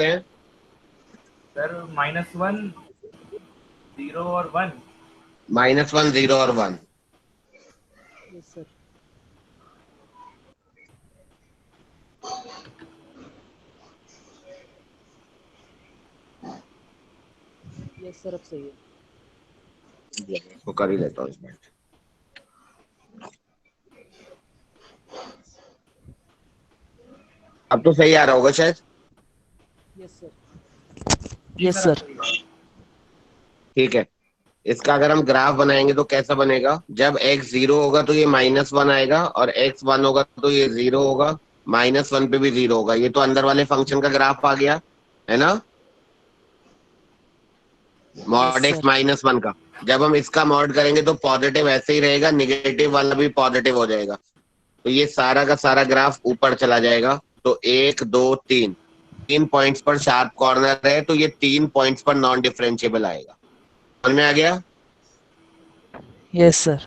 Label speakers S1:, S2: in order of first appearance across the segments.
S1: हैं?
S2: सर -1 0 और 1।
S1: -1 0 और 1।
S3: Yes sir. यस सर, अब सही है।
S1: इसको कर ही लेता हूँ इसमें। अब तो सही आ रहा होगा शायद।
S3: Yes sir.
S2: जी
S3: यस
S2: सर, अब
S3: सर।
S2: सही है।
S1: ठीक है, इसका अगर हम ग्राफ बनाएंगे तो कैसा बनेगा? जब x 0 होगा तो ये -1 आएगा, और x 1 होगा तो ये 0 होगा, -1 पे भी 0 होगा। ये तो अंदर वाले फंक्शन का ग्राफ आ गया, है ना?
S3: Yes
S1: mod x
S3: sir.
S1: -1 का। जब हम इसका मॉड करेंगे तो पॉजिटिव ऐसे ही रहेगा, निगेटिव वाला भी पॉजिटिव हो जाएगा। तो ये सारा का सारा ग्राफ ऊपर चला जाएगा। तो 1 2 3, 3 पॉइंट्स पर शार्प कॉर्नर है, तो ये 3 पॉइंट्स पर नॉन डिफरेंशिएबल आएगा। समझ में आ गया?
S3: Yes sir.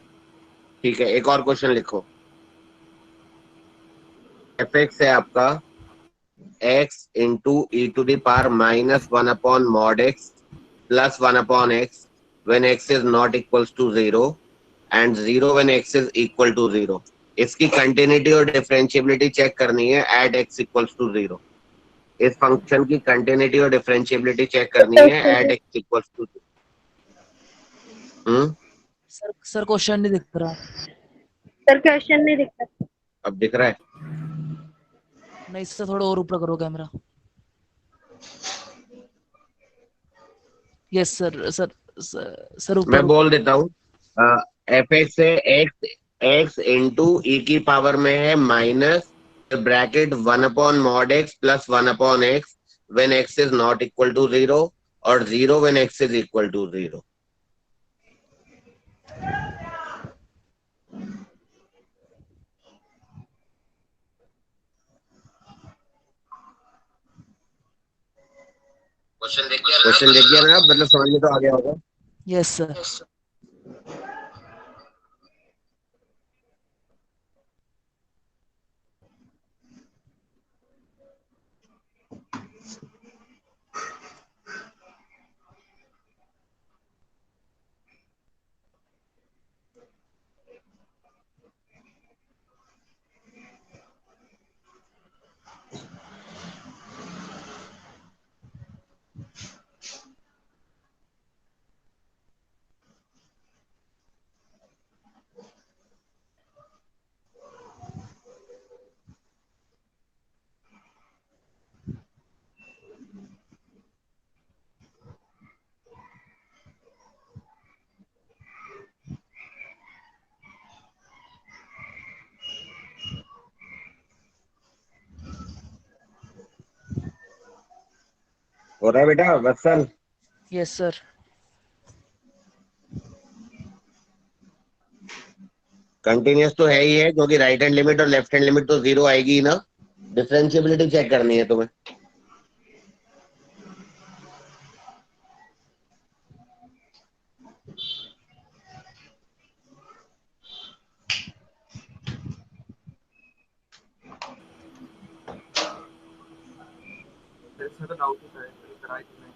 S1: ठीक है, एक और क्वेश्चन लिखो। एफ एक्स है आपका x into e⁻ -1 upon mod x plus 1 upon x when x is not equals to 0 and 0 when x is equal to 0। इसकी कंटिन्यूटी और डिफरेंशिएबिलिटी चेक करनी है एट x इक्वल्स टू 0। इस function की continuity और differentiability check करनी है at x equals to 0।
S3: Sir question नहीं दिख रहा।
S4: सर क्वेश्चन नहीं दिखता।
S1: अब दिख रहा है?
S3: नहीं, इससे थोड़ा और ऊपर करो कैमरा। Yes sir. सर
S1: मैं
S3: ऊपर
S1: बोल
S3: ऊपर।
S1: देता हूँ। एफ एक्स है एक्स इंटू ई की पावर में है minus bracket 1 upon mod X plus 1 upon X when X is not equal to 0 और 0 when X is equal to 0। Question देख गया ना? मतलब समझ में तो आ गया होगा।
S3: Yes sir.
S1: हो रहा है बेटा वत्सल?
S3: Yes sir.
S1: कंटिन्यूस तो है ही है, क्योंकि राइट हैंड लिमिट और लेफ्ट हैंड लिमिट तो 0 आएगी ही ना। डिफरेंशिएबिलिटी चेक करनी है तुम्हें।
S2: सर इसमें तो डाउट होता है, सर कराई तो नहीं।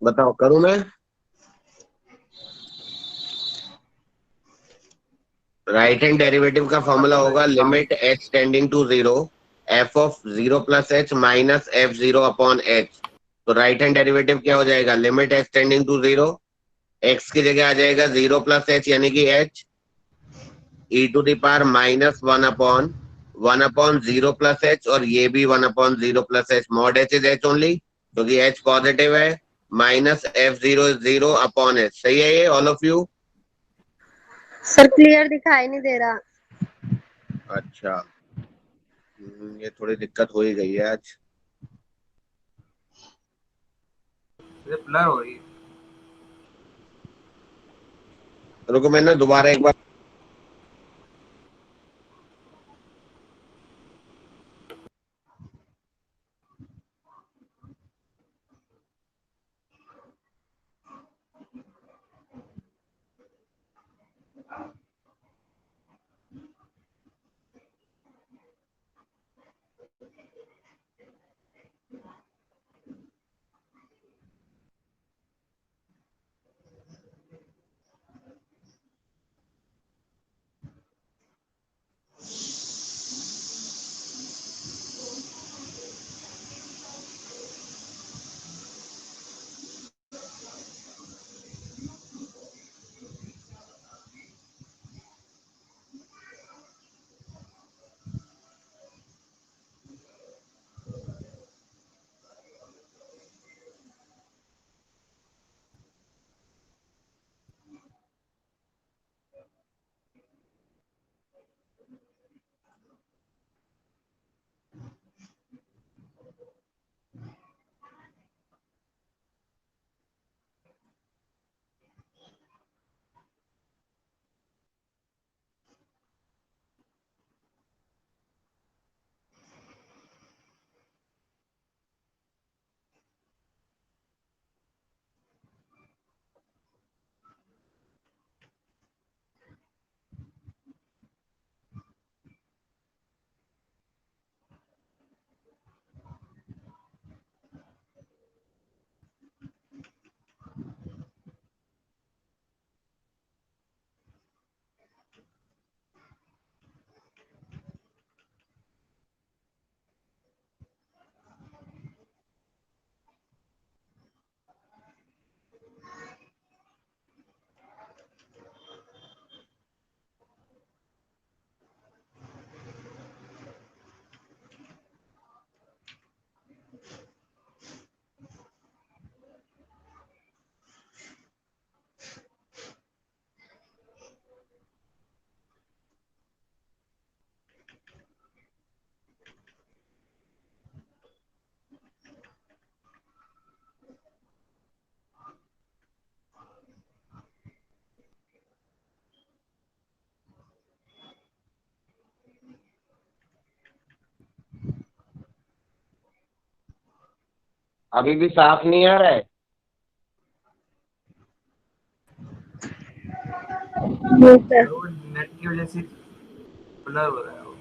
S1: बताओ, करूं मैं? राइट हैंड डेरिवेटिव का फॉर्मूला होगा limit h tending to 0 f of 0 plus h minus f0 upon h। तो राइट हैंड डेरिवेटिव क्या हो जाएगा? Limit h tending to 0, x की जगह आ जाएगा 0 प्लस h यानी कि h e⁻ -1 upon 0 plus h, और ये भी 1 upon 0 plus h। Mod h is h only, क्योंकि h पॉजिटिव है। Minus f0 is 0 upon h। सही है ये all of you?
S4: Sir clear दिखाई नहीं दे रहा।
S1: अच्छा, ये थोड़ी दिक्कत हो ही गई है आज।
S2: ये ब्लर हो रही है।
S1: रुको मैंने दोबारा एक बार। अभी भी साफ नहीं आ रहा है।
S4: Yes sir.
S2: वो नेट की वजह से ब्लर हो रहा है वो।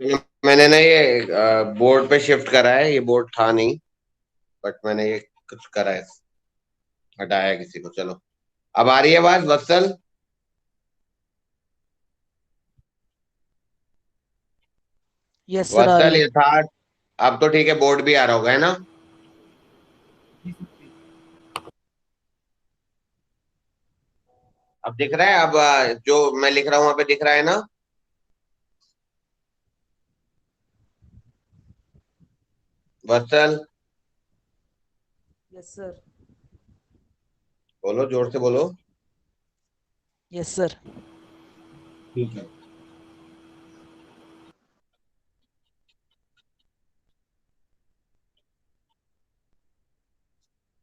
S1: मैंने ना ये बोर्ड पे शिफ्ट करा है, ये बोर्ड था नहीं, बट मैंने ये कुछ करा है, हटाया किसी को। चलो अब आ रही है आवाज वत्सल?
S3: यस सर आ रही
S1: वत्सल
S3: है।
S1: यथार्थ, अब तो ठीक है, बोर्ड भी आ रहा होगा, है ना? अब दिख रहा है? अब जो मैं लिख रहा हूँ वहां पे दिख रहा है ना? वत्सल
S3: यस सर।
S1: बोलो, जोर से बोलो।
S3: Yes sir.
S1: ठीक है।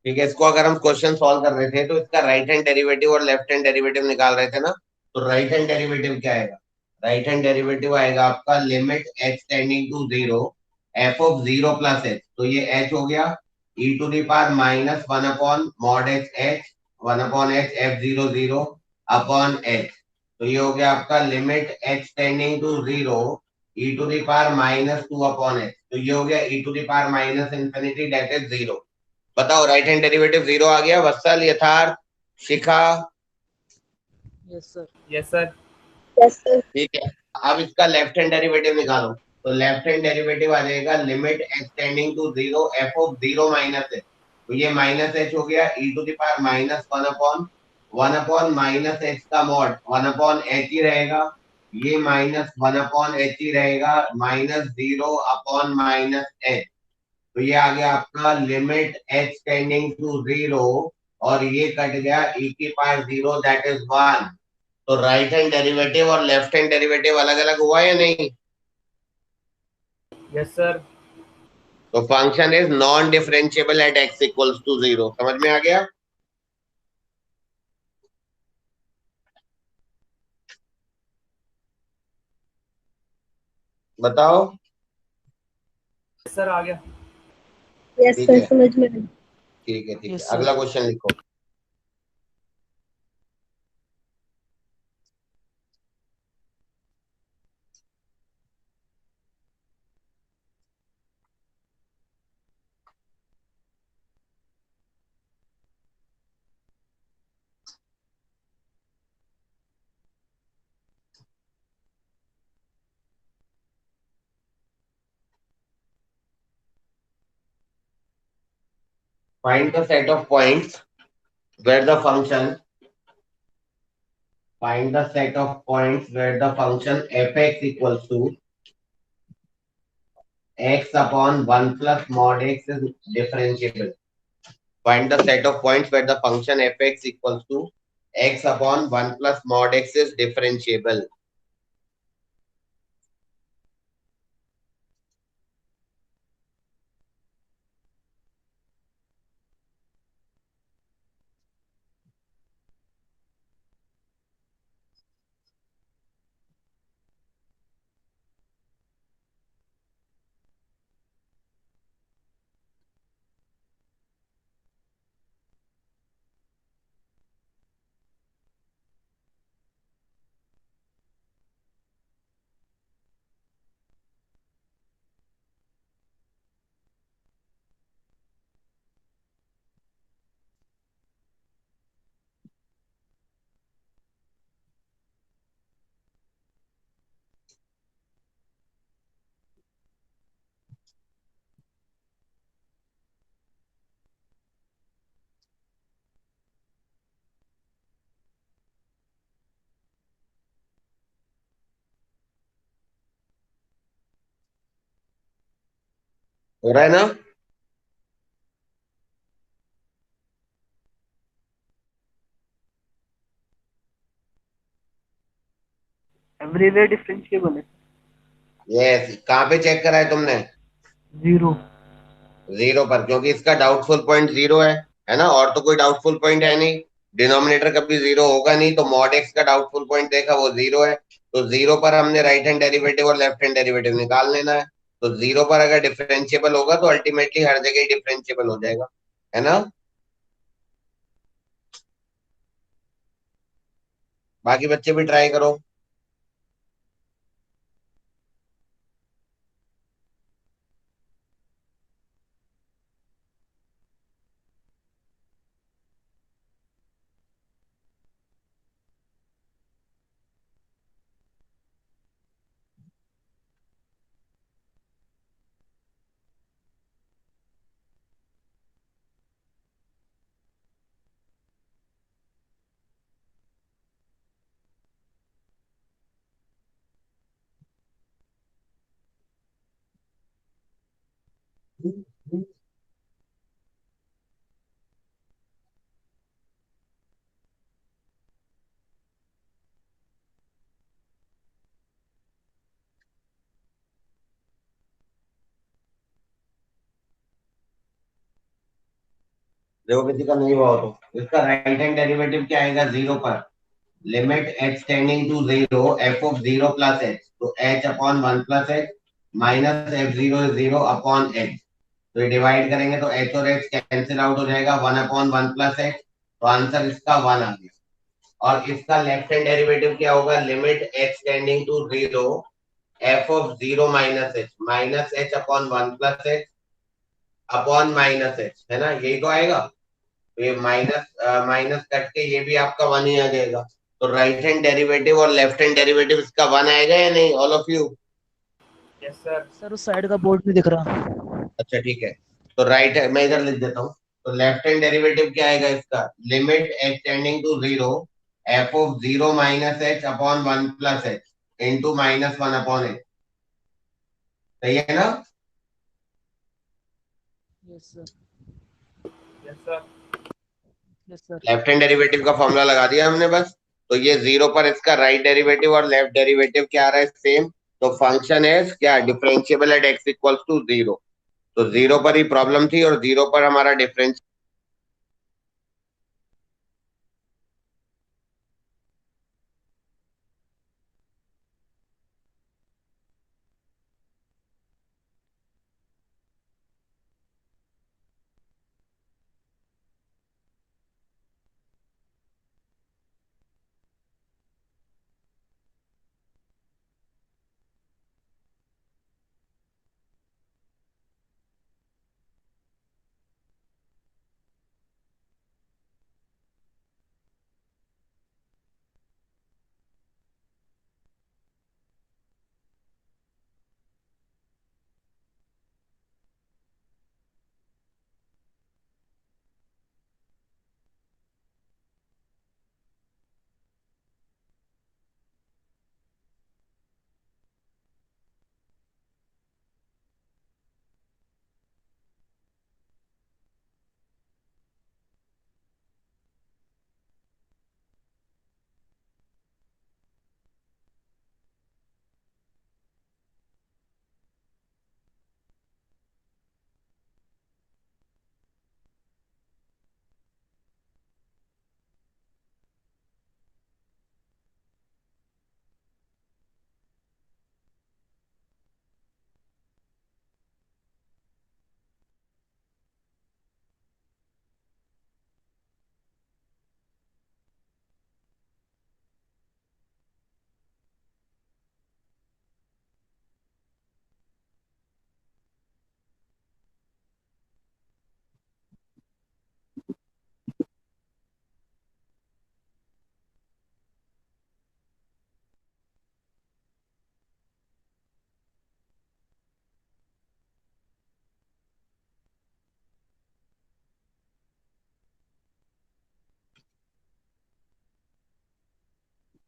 S1: ठीक है, इसको अगर हम क्वेश्चन सॉल्व कर रहे थे तो इसका राइट हैंड डेरिवेटिव और लेफ्ट हैंड डेरिवेटिव निकाल रहे थे ना, तो राइट हैंड डेरिवेटिव क्या आएगा? राइट हैंड डेरिवेटिव आएगा आपका limit H tending to zero F of zero plus H, तो ये एच हो गया e to the power minus one upon mod h, one upon h f zero zero upon h, तो ये हो गया आपका limit H tending to zero e to the power minus two upon h, तो ये हो गया e to the power minus infinity that is zero. बताओ राइट हैंड डेरिवेटिव जीरो आ गया? Vatsal, Yatharth, Shikha?
S3: Yes sir.
S2: Yes sir.
S4: Yes sir.
S1: ठीक है, अब इसका लेफ्ट हैंड डेरिवेटिव निकालो। तो लेफ्ट हैंड डेरिवेटिव आ जाएगा limit H tending to zero F of zero minus h, तो ये माइनस एच हो गया e to the power minus one upon minus h का मॉड, वन अपॉन एच ही रहेगा, ये माइनस वन अपॉन एच ही रहेगा, minus zero upon minus h, तो ये आ गया आपका limit H tending to zero, और ये कट गया ई की power zero that is one. तो राइट हैंड डेरिवेटिव और लेफ्ट हैंड डेरिवेटिव अलग अलग हुआ या नहीं?
S2: Yes sir.
S1: तो function is non differentiable at x equals to zero. समझ में आ गया? बताओ।
S2: सर आ गया।
S4: यस
S1: ठीक
S4: सर
S1: है,
S4: समझ में आई।
S1: ठीक है, ठीक है,
S3: यस सर।
S1: अगला क्वेश्चन लिखो। Find the set of points where the function find the set of points where the function fx equals to x upon 1 plus mod x is differentiable. Find the set of points where the function fx equals to x upon 1 plus mod x is differentiable. हो रहा है ना?
S2: Everywhere differentiable है।
S1: Yes, कहाँ पे check करा है तुमने?
S2: जीरो।
S1: जीरो पर, क्योंकि इसका डाउटफुल पॉइंट जीरो है ना, और तो कोई डाउटफुल पॉइंट है नहीं, डिनोमिनेटर कभी जीरो होगा नहीं, तो मॉड एक्स का डाउटफुल पॉइंट देखा वो जीरो है, तो जीरो पर हमने राइट हैंड डेरिवेटिव और लेफ्ट हैंड डेरिवेटिव निकाल लेना है। तो जीरो पर अगर डिफरेंशिएबल होगा तो अल्टीमेटली हर जगह डिफरेंशिएबल हो जाएगा, है ना? बाकी बच्चे भी ट्राई करो। देखो किसी का नहीं हुआ हो तो इसका राइट हैंड डेरिवेटिव क्या आएगा जीरो पर limit H tending to zero F of zero plus H तो h upon one plus h minus f zero is zero upon h तो ये डिवाइड करेंगे तो एच और एच कैंसिल आउट हो जाएगा one upon one plus H तो answer इसका वन आ गया और इसका लेफ्ट हैंड डेरिवेटिव क्या होगा limit H tending to zero F of zero minus H upon one plus H upon minus H है ना यही तो आएगा तो ये माइनस माइनस कट के ये भी आपका वन ही आ जाएगा तो राइट हैंड डेरिवेटिव और लेफ्ट हैंड डेरिवेटिव इसका वन आएगा या नहीं all of you
S2: yes sir.
S3: Sir उस साइड का बोर्ड नहीं दिख रहा।
S1: अच्छा ठीक है तो राइट मैं इधर लिख देता हूँ तो लेफ्ट हैंड डेरिवेटिव क्या आएगा इसका limit H tending to zero F of zero minus H upon one plus H into minus one upon H सही है ना
S3: yes sir.
S2: Yes sir.
S3: Yes sir.
S1: Left hand derivative का formula लगा दिया हमने बस तो ये जीरो पर इसका राइट डेरिवेटिव और लेफ्ट डेरिवेटिव क्या आ रहा है सेम तो फंक्शन है क्या differentiable at x equals to zero तो जीरो पर ही प्रॉब्लम थी और जीरो पर हमारा डिफरेंस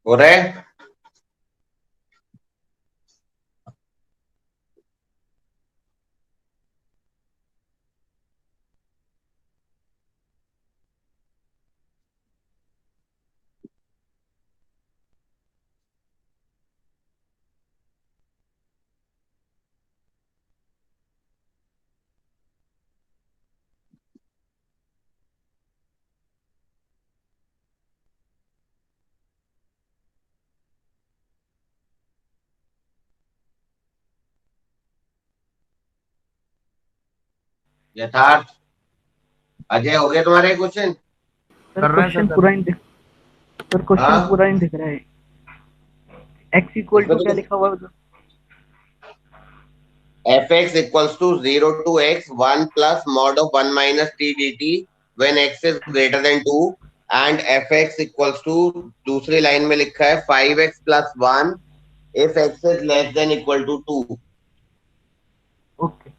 S1: हो रहा है यथार्थ अजय हो गए तुम्हारे क्वेश्चन
S2: कर
S5: सर
S2: रहे हैं
S5: क्वेश्चन
S2: सर
S5: पूरा नहीं दिख सर क्वेश्चन
S1: हाँ
S5: पूरा नहीं दिख रहा है एक्स इक्वल
S1: इसमें
S5: टू
S1: तो
S5: क्या लिखा हुआ है उधर?
S1: F X equals to zero to X one plus mod of one minus T D T when X is greater than two and F X equals to दूसरी लाइन में लिखा है five X plus one if X is less than equal to two
S5: okay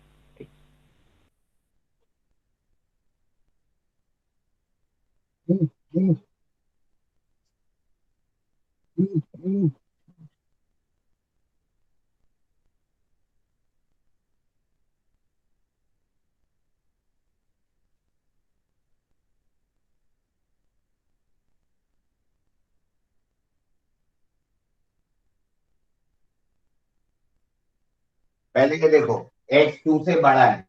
S1: पहले ये देखो, x 2 से बड़ा है,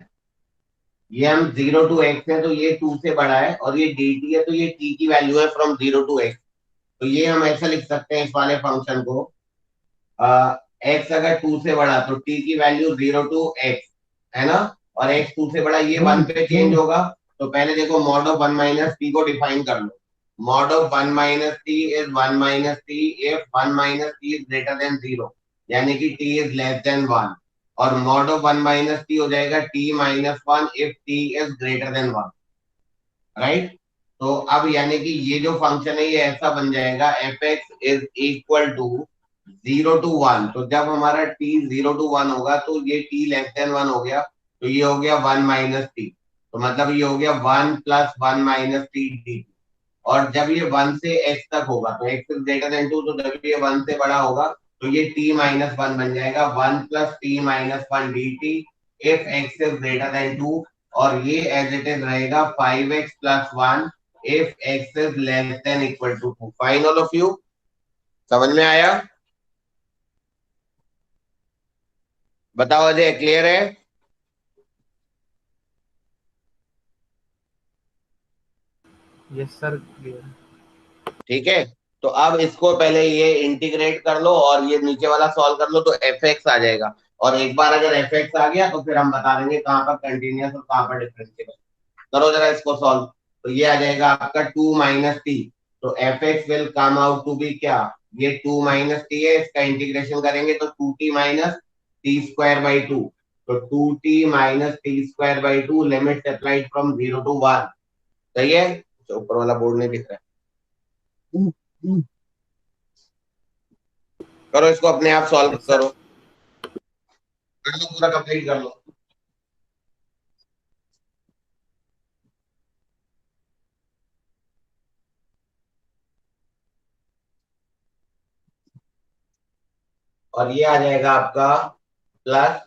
S1: ये हम 0 टू x है तो ये 2 से बड़ा है, और ये dt है तो ये t की वैल्यू है फ्रॉम 0 टू x। तो ये हम ऐसा लिख सकते हैं इस वाले फंक्शन को, x अगर 2 से बड़ा तो t की वैल्यू 0 टू x है ना, और x 2 से बड़ा ये 1 पे चेंज होगा। तो पहले देखो मॉड ऑफ 1 माइनस टी को डिफाइन कर लो। Mod of 1 minus t is 1 minus t if 1 minus t is greater than 0, यानी कि t इज लेस देन 1। और मॉड ऑफ 1 माइनस टी हो जाएगा t minus 1 if t is greater then 1, right. तो अब यानी कि ये जो फंक्शन है ये ऐसा बन जाएगा, F X is equal to 0 to 1। तो जब हमारा t 0 to 1 होगा तो ये t लेस देन 1 हो गया, तो ये हो गया 1 माइनस टी। तो मतलब ये हो गया 1 प्लस 1 माइनस टी डी। और जब ये 1 से x तक होगा तो x इज ग्रेटर देन 2, तो जब ये 1 से बड़ा होगा तो ये t माइनस 1 बन जाएगा, 1 plus T minus 1 D T if x is greater than 2। और ये एज इट इज रहेगा 5x plus 1 if x is less than equal to 2। Fine all of you, समझ में आया? बताओ अजय, क्लियर है?
S2: Yes sir, clear.
S1: ठीक है, तो अब इसको पहले ये इंटीग्रेट कर लो और ये नीचे वाला सॉल्व कर लो तो एफ एक्स आ जाएगा। और एक बार अगर एफ एक्स आ गया तो फिर हम बता देंगे कहाँ पर कंटिन्यूअस और कहाँ पर डिफरेंशियल। करो जरा इसको सॉल्व। तो ये आ जाएगा आपका 2 माइनस टी। तो F X will come out to be क्या, ये 2 माइनस टी है, इसका इंटीग्रेशन करेंगे तो 2t minus T square by 2। तो 2t minus T square by 2 limit applied from 0 to 1। सही है, तो ऊपर वाला बोर्ड नहीं दिख रहा है। करो इसको, अपने आप सॉल्व
S2: यस सर।
S1: करो, कर लो पूरा, कंप्लीट कर लो। और ये आ जाएगा आपका प्लस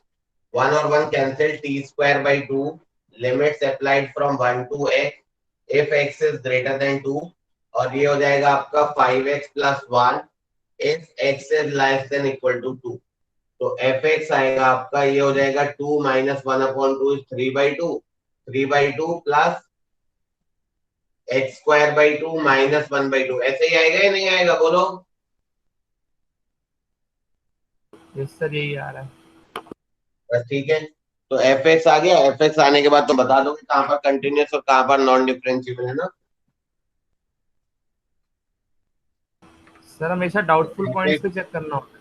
S1: 1 और 1 cancel, T square by 2 limits applied from 1 to x if x is greater than 2। और ये हो जाएगा आपका 5x plus 1 if x is less than equal to 2। तो एफ एक्स आएगा आपका, ये हो जाएगा 2 minus 1 upon 2 is 3/2, 3/2 plus x square by 2 minus 1/2। ऐसे ही आएगा या नहीं आएगा, बोलो?
S2: यस सर, यही आ रहा है।
S1: बस ठीक है, तो एफ एक्स आ गया। एफ एक्स आने के बाद तो बता दोगे कहाँ पर कंटिन्यूअस और कहाँ पर नॉन डिफरेंशिएबल है ना।
S2: सर हमेशा डाउटफुल पॉइंट्स
S1: FX
S2: पे चेक करना होता है।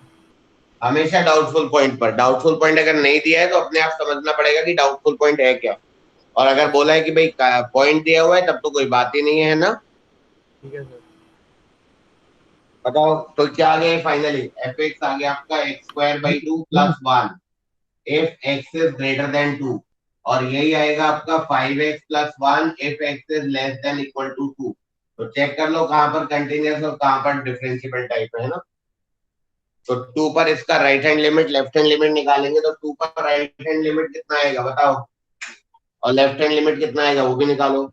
S1: हमेशा डाउटफुल पॉइंट पर, डाउटफुल पॉइंट अगर नहीं दिया है तो अपने आप समझना पड़ेगा कि डाउटफुल पॉइंट है क्या। और अगर बोला है कि भाई पॉइंट दिया हुआ है तब तो कोई बात ही नहीं है ना।
S2: ठीक है सर।
S1: बताओ तो क्या आ गया फाइनली, एफ एक्स आ गया आपका X square by 2 plus 1 if X is greater than 2। और यही आएगा आपका 5x plus 1 if X is less than equal to 2। तो चेक कर लो कहां पर कंटिन्यूअस और कहां पर डिफरेंशिएबल टाइप है ना। तो 2 पर इसका right hand limit left hand limit निकालेंगे तो 2 पर राइट हैंड लिमिट कितना आएगा बताओ, और लेफ्ट हैंड लिमिट कितना आएगा वो भी निकालो।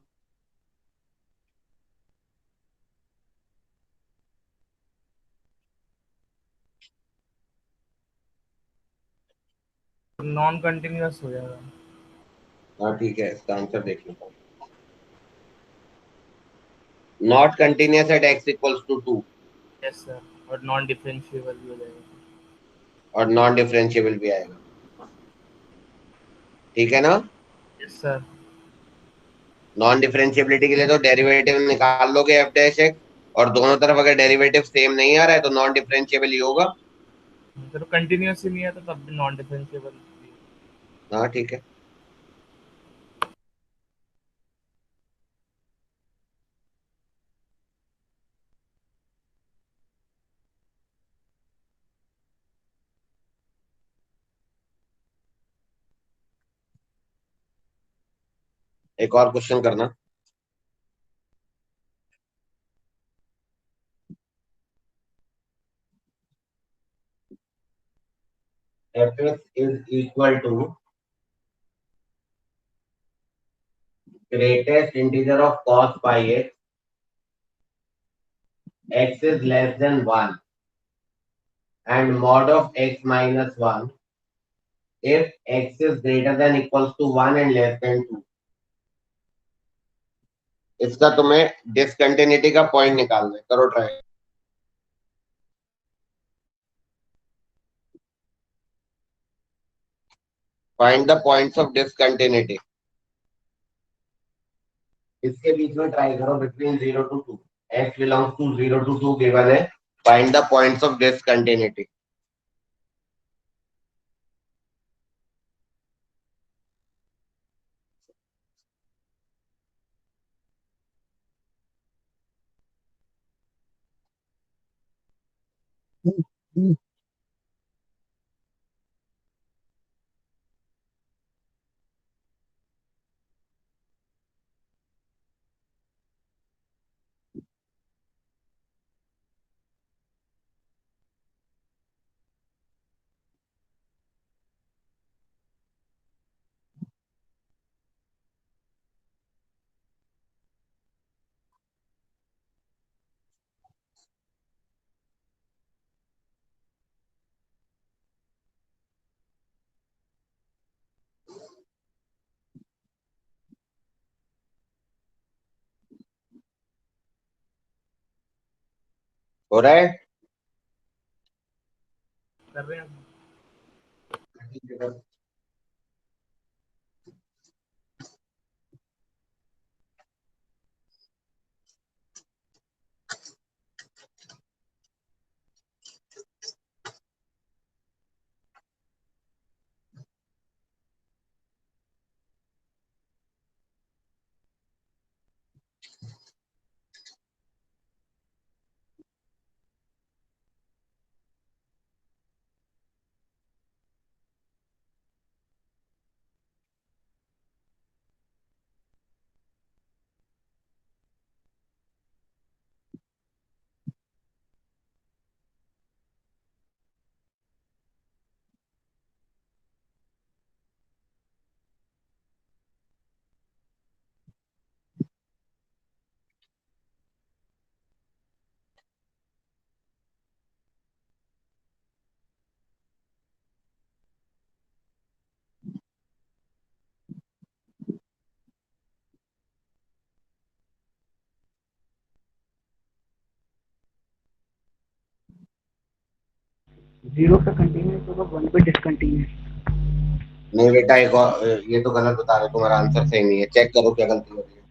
S2: नॉन कंटिन्यूअस हो जाएगा।
S1: हाँ ठीक है, इसका आंसर देख लो। Not continuous at x equals to 2
S2: yes sir, और नॉन डिफरेंशिएबल भी हो जाएगा।
S1: और नॉन डिफरेंशिएबल भी आएगा, ठीक है ना।
S2: Yes sir.
S1: नॉन डिफरेंशिएबिलिटी के लिए तो डेरिवेटिव निकाल लोगे एफ डैश एक्स, और दोनों तरफ अगर डेरिवेटिव सेम नहीं आ रहा है तो नॉन डिफरेंशिएबल ही होगा।
S2: सर कंटिन्यूअस ही नहीं है तो तब भी नॉन डिफरेंशिएबल।
S1: हाँ ठीक है। एक और क्वेश्चन करना। F X is equal to greatest integer of cos pi x, x is less than 1 and mod of x minus 1 if x is greater than equals to 1 and less than 2। इसका तुम्हें discontinuity का point निकालना है, करो try. Find the points of discontinuity. इसके बीच में try करो between 0 to 2। x belongs to 0 to 2 given है। Find the points of discontinuity. हो रहा है?
S2: कर रहे हैं।
S5: जीरो पे कंटिन्यूस होगा, 1 पे डिसकंटिन्यूस।
S1: नहीं बेटा, एक और ये तो गलत बता रहे हो, तुम्हारा आंसर सही नहीं है। चेक करो क्या गलती हो रही है।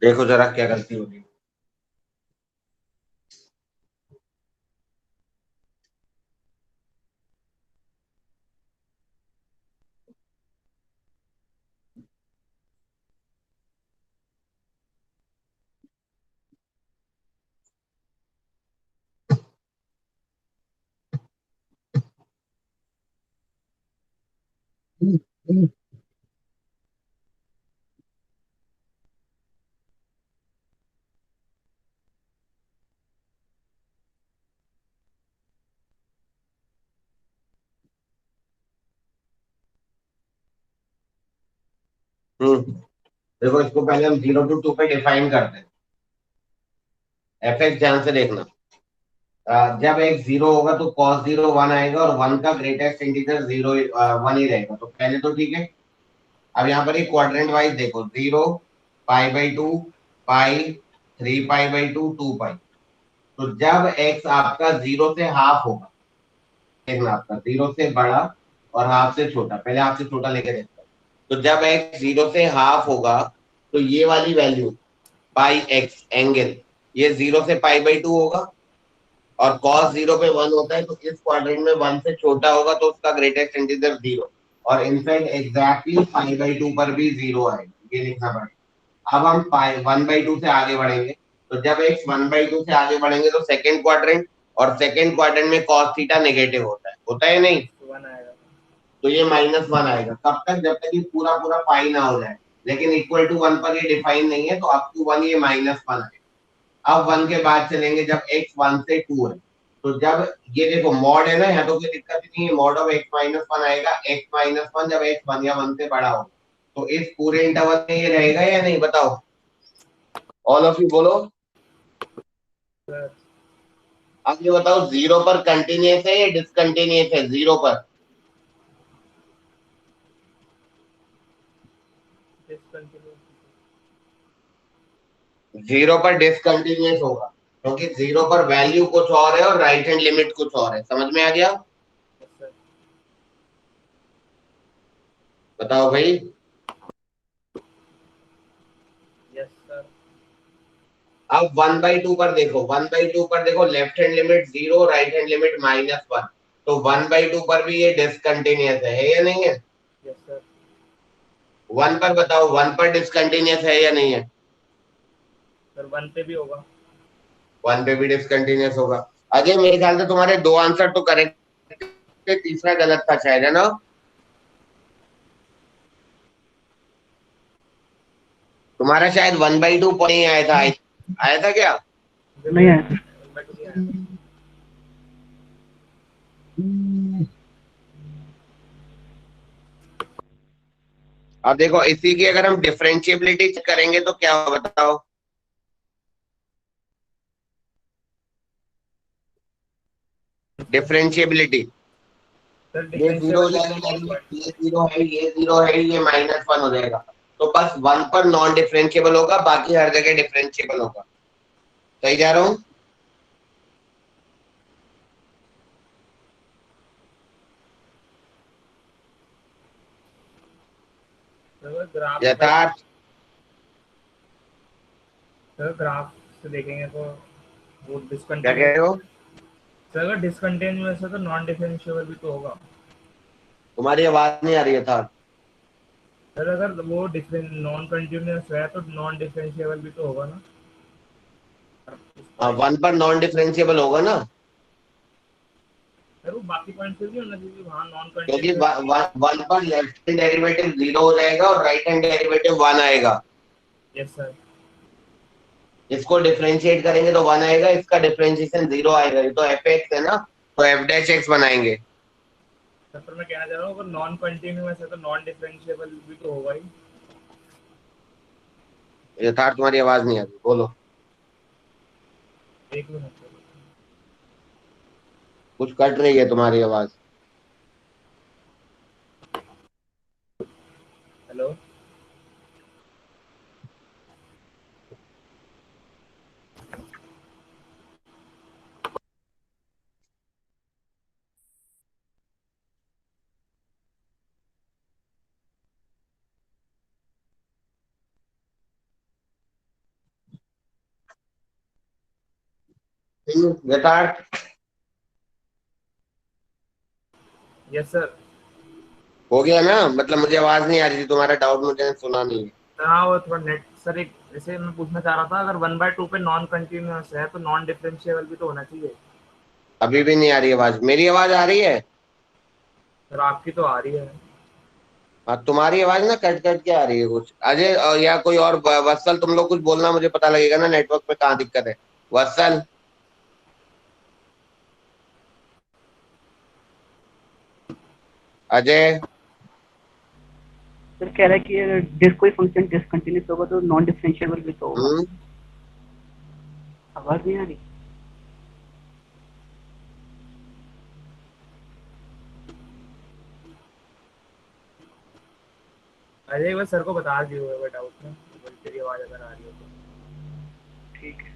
S1: देखो जरा क्या गलती हो रही है। देखो इसको पहले हम 0 to 2 पे डिफाइन करते हैं। एफ एक्स ध्यान से देखना। जब x 0 होगा तो cos 0 1 आएगा और 1 का ग्रेटेस्ट इंटीजर 0 1 ही रहेगा। तो पहले तो ठीक है। अब यहाँ पर एक क्वाड्रेंट वाइज देखो, 0 π/2 पाई 3 π/2 2 पाई। तो जब x आपका 0 से हाफ होगा, देखना आपका 0 से बड़ा और हाफ से छोटा, पहले हाफ से छोटा लेके देखते हैं। तो जब x 0 से हाफ होगा तो ये वाली वैल्यू पाई x एंगल, ये 0 से π/2 होगा और cos 0 पे 1 होता है। तो इस क्वाड्रेंट में 1 से छोटा होगा तो उसका ग्रेटेस्ट इंटीजर 0 और इनफैक्ट एग्जैक्टली π/2 पर भी 0 आएगा। ये लिखना पड़ेगा। अब हम 1/2 से आगे बढ़ेंगे। तो जब x 1/2 से आगे बढ़ेंगे तो सेकेंड क्वाड्रेंट और सेकेंड क्वाड्रेंट में कॉस थीटा नेगेटिव होता है नहीं,
S2: वन आएगा।
S1: तो ये -1 आएगा। कब तक? जब तक ये पूरा पूरा पाई ना हो जाए। लेकिन इक्वल टू 1 पर ये डिफाइन नहीं है, तो अप टू 1 ये -1 आएगा। अब 1 के बाद चलेंगे जब x 1 से 2 है, तो जब ये देखो मॉड है ना, यहाँ तो कोई दिक्कत ही नहीं है, मॉड ऑफ x -1 आएगा, x -1 जब x 1 या 1 से बड़ा हो, तो इस पूरे इंटरवल में ये रहेगा या नहीं, बताओ ऑल ऑफ यू बोलो।
S2: सर
S1: अब ये बताओ 0 पर कंटिन्यूअस है या डिसकंटिन्यूअस है? 0 पर
S2: डिसकंटिन्यू।
S1: 0 पर डिसकंटिन्यूअस होगा, क्योंकि 0 पर वैल्यू कुछ और है और राइट हैंड लिमिट कुछ और है। समझ में आ गया?
S2: सर
S1: बताओ भाई।
S2: Yes sir.
S1: अब 1/2 पर देखो, 1/2 पर देखो, left hand limit 0, right hand limit -1, तो 1/2 पर भी ये डिसकंटिन्यूअस है या नहीं है?
S2: Yes sir.
S1: 1 पर बताओ, 1 पर डिसकंटिन्यूअस है या नहीं है?
S2: सर वन पे भी होगा।
S1: 1 पे भी डिसकंटिन्यूअस होगा। अजय मेरे ख्याल से तुम्हारे 2 आंसर तो करेक्ट थे, तीसरा गलत था शायद, है ना? तुम्हारा शायद 1/2 पर नहीं आया था, आया था क्या?
S5: नहीं आया सर।
S2: बट नहीं आया।
S1: अब देखो इसी की अगर हम डिफरेंशिएबिलिटी करेंगे तो क्या होगा बताओ। डिफरेंशिएबिलिटी,
S2: सर
S1: ये 0 हो
S2: डिफरेंशिएबल
S1: जाएगा, ये 0 है, ये 0 है, ये -1 हो जाएगा। तो बस 1 पर नॉन डिफरेंशिएबल होगा, बाकी हर जगह डिफरेंशिएबल होगा। सही जा रहा हूँ?
S2: सर ग्राफ पे,
S1: यथार्थ।
S2: सर ग्राफ से देखेंगे तो वो
S1: क्या कह
S2: डिसकंटिन्यूअस।
S1: रहे हो?
S2: सर अगर डिसकंटिन्यूअस है तो नॉन डिफरेंशिएबल भी तो होगा।
S1: तुम्हारी आवाज नहीं आ रही है था।
S2: सर अगर वो डिफरेंट नॉन कंटिन्यूअस है तो नॉन डिफरेंशिएबल भी तो होगा ना। इस
S1: हाँ,
S2: पॉइंट,
S1: 1 पर नॉन डिफरेंशिएबल होगा ना,
S2: सर वो बाकी पॉइंट से भी होना चाहिए वहाँ नॉन
S1: क्योंकि
S2: कंटिन्यूअस।
S1: 1 पर लेफ्ट हैंड डेरिवेटिव 0 हो जाएगा और राइट हैंड डेरिवेटिव 1 आएगा।
S2: Yes sir.
S1: इसको डिफरेंशिएट करेंगे तो 1 आएगा, इसका डिफरेंशिएशन 0 आएगा। ये तो एफ एक्स है ना, तो एफ डैश एक्स बनाएंगे।
S2: सर पर मैं कहना चाह रहा हूँ अगर नॉन कंटिन्यूअस है तो नॉन डिफरेंशिएबल भी तो होगा ही।
S1: यथार्थ तुम्हारी आवाज नहीं आ रही, बोलो।
S2: एक मिनट सर।
S1: कुछ कट रही है तुम्हारी आवाज।
S2: हेलो।
S1: यथार्थ
S2: यस सर।
S1: हो गया ना? मतलब मुझे आवाज नहीं आ रही थी, तुम्हारा डाउट मुझे सुना नहीं है।
S2: सर हाँ वो थोड़ा नेट सर एक जैसे मैं पूछना चाह रहा था अगर 1/2 पे नॉन कंटिन्यूअस है तो नॉन डिफरेंशिएबल भी तो होना चाहिए।
S1: अभी भी नहीं आ रही आवाज, मेरी आवाज आ रही है?
S2: सर आपकी तो आ रही है।
S1: हाँ, तुम्हारी आवाज ना कट कट के आ रही है कुछ। अजय या कोई और वत्सल, तुम लोग कुछ बोलना, मुझे पता लगेगा ना नेटवर्क पे कहाँ दिक्कत है। वत्सल, अजय।
S5: सर कह रहा है कि अगर जिस कोई फंक्शन डिसकंटिन्यूस होगा तो नॉन डिफरेंशिएबल भी तो होगा।
S1: हम्म।
S5: आवाज नहीं आ रही?
S2: अजय एक बार सर को बता दियो अगर डाउट में तेरी आवाज़ अगर आ रही हो तो।
S5: ठीक है।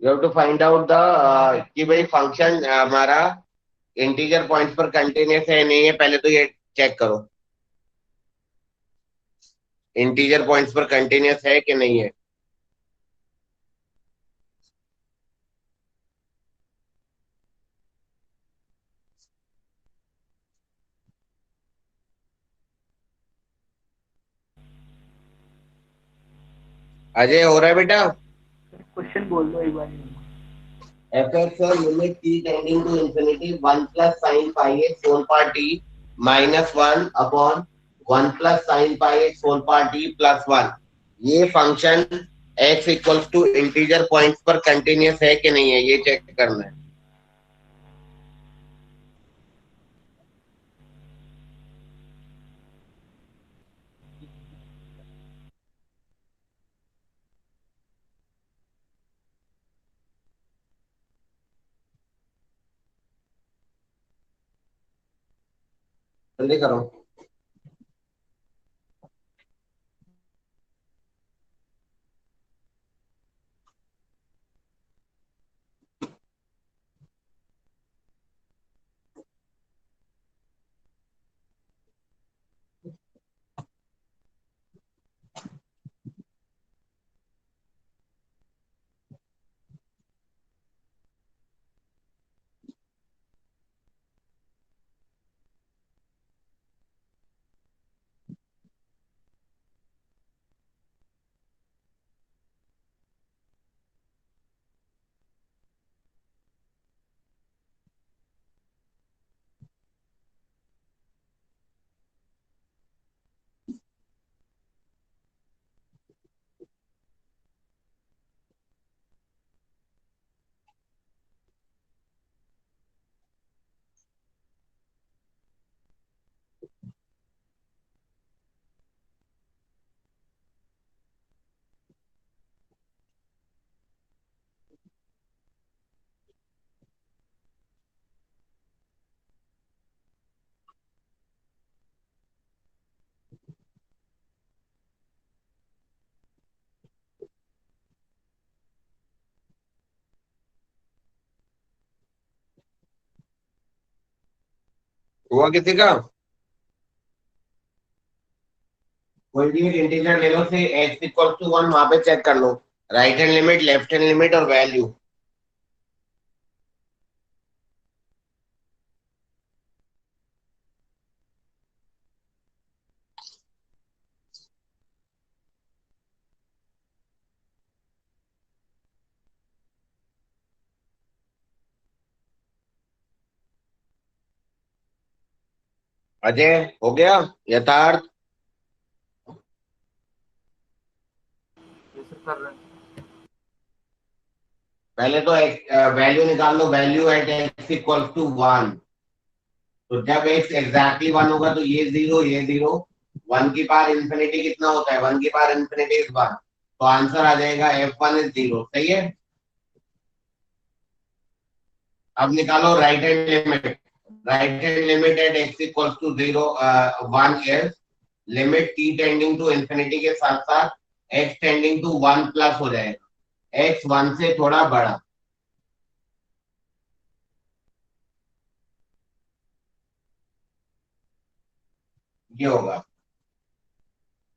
S1: You have to find out the कि भाई फंक्शन हमारा इंटीजर पॉइंट्स पर कंटिन्यूस है नहीं है, पहले तो ये चेक करो इंटीजर पॉइंट्स पर कंटिन्यूस है कि नहीं है। अजय हो रहा है बेटा?
S5: क्वेश्चन बोल दो एक बार।
S1: fx और limit t tending to infinity 1 plus sine pi X whole power t minus 1 upon 1 plus sine pi X whole power t plus 1, ये function x equals to integer points पर कंटिन्यूस है कि नहीं है, ये चेक करना है। जल्दी करो। हुआ किसी का? कोई भी एक इंटीजर ले लो, से x इक्वल टू 1, वहां पे चेक कर लो right hand limit, left hand limit और वैल्यू। अजय हो गया? यथार्थ
S2: ये सब कर रहे हैं।
S1: पहले तो वैल्यू निकाल लो, value at x equal to 1। तो जब x एग्जैक्टली 1 होगा तो ये 0 ये 0, 1 की पावर इंफिनिटी कितना होता है, 1 की पावर इंफिनिटी इज 1, तो आंसर आ जाएगा f1 इज 0। सही है। अब निकालो right hand limit. Right hand limit at x equal to 0 1 is limit t tending to infinity के साथ साथ x टेंडिंग टू 1 प्लस हो जाएगा, x 1 से थोड़ा बड़ा। ये होगा,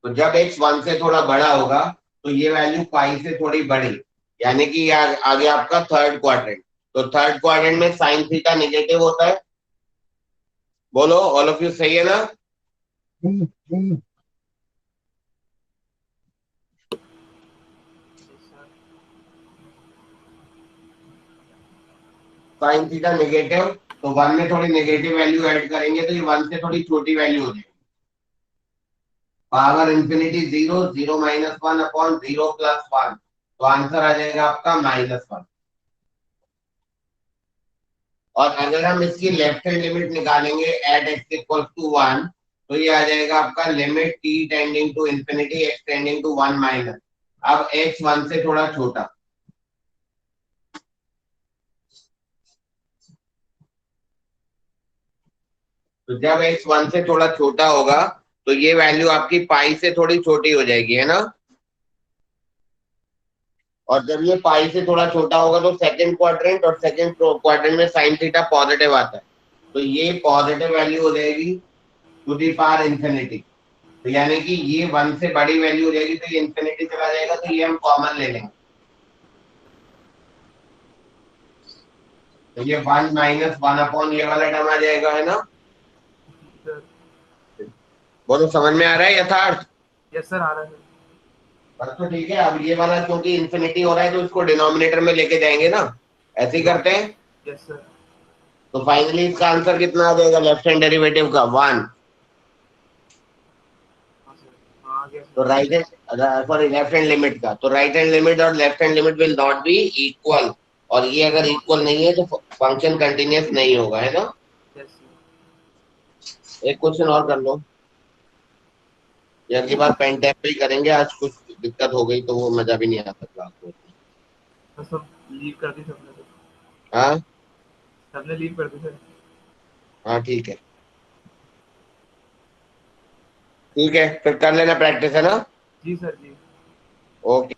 S1: तो जब x 1 से थोड़ा बड़ा होगा तो ये वैल्यू पाई से थोड़ी बड़ी, यानी कि आ गया आपका थर्ड क्वाड्रेंट। तो थर्ड क्वाड्रेंट में साइन थीटा नेगेटिव होता है। बोलो ऑल ऑफ यू, सही है ना? साइन थीटा नेगेटिव, तो 1 में थोड़ी नेगेटिव वैल्यू ऐड करेंगे तो ये 1 से थोड़ी छोटी वैल्यू हो जाएगी। Power infinity 0, 0 minus 1 upon 0 plus 1, तो आंसर आ जाएगा आपका -1। और अगर हम इसकी लेफ्ट हैंड लिमिट निकालेंगे एट x इक्वल टू 1, तो ये आ जाएगा आपका limit t tending to infinity x tending to 1 minus, अब x 1 से थोड़ा छोटा। तो जब x 1 से थोड़ा छोटा होगा तो ये वैल्यू आपकी पाई से थोड़ी छोटी हो जाएगी, है ना? और जब ये पाई से थोड़ा छोटा होगा तो सेकंड क्वाड्रेंट, और सेकंड क्वाड्रेंट में साइन थीटा पॉजिटिव आता है, तो ये पॉजिटिव वैल्यू हो जाएगी टू दी पावर इंफिनिटी। तो यानी कि ये 1 से बड़ी वैल्यू हो जाएगी, तो ये इंफिनिटी चला जाएगा, तो ये हम कॉमन ले लेंगे, तो ये 1 माइनस 1 अपॉन ये वाला टर्म आ जाएगा, है ना।
S2: सर
S1: बोलो समझ में आ रहा है यथार्थ।
S2: यस सर आ रहा है।
S1: बस तो ठीक है। अब ये वाला क्योंकि इंफिनिटी हो रहा है तो इसको डिनोमिनेटर में लेके जाएंगे ना, ऐसे ही करते हैं।
S2: Yes sir.
S1: तो फाइनली इसका आंसर कितना आ जाएगा लेफ्ट हैंड डेरिवेटिव का 1।
S2: हाँ सर, हाँ आ गया
S1: तो
S2: sir.
S1: Right hand sorry left hand limit का, तो राइट हैंड लिमिट और left hand limit will not be equal, और ये अगर इक्वल नहीं है तो फंक्शन कंटिन्यूअस नहीं होगा, है ना।
S2: Yes sir.
S1: एक क्वेश्चन और कर लो, ये अगली बार पेन टैप पे ही करेंगे, आज कुछ दिक्कत हो गई तो वो मजा भी नहीं आता क्लास में।
S2: तो सब लीव कर दी सबने, तो
S1: हाँ
S2: सबने लीव कर दी सर।
S1: हाँ ठीक है, ठीक है, फिर कर लेना प्रैक्टिस, है ना।
S2: जी सर जी।
S1: ओके।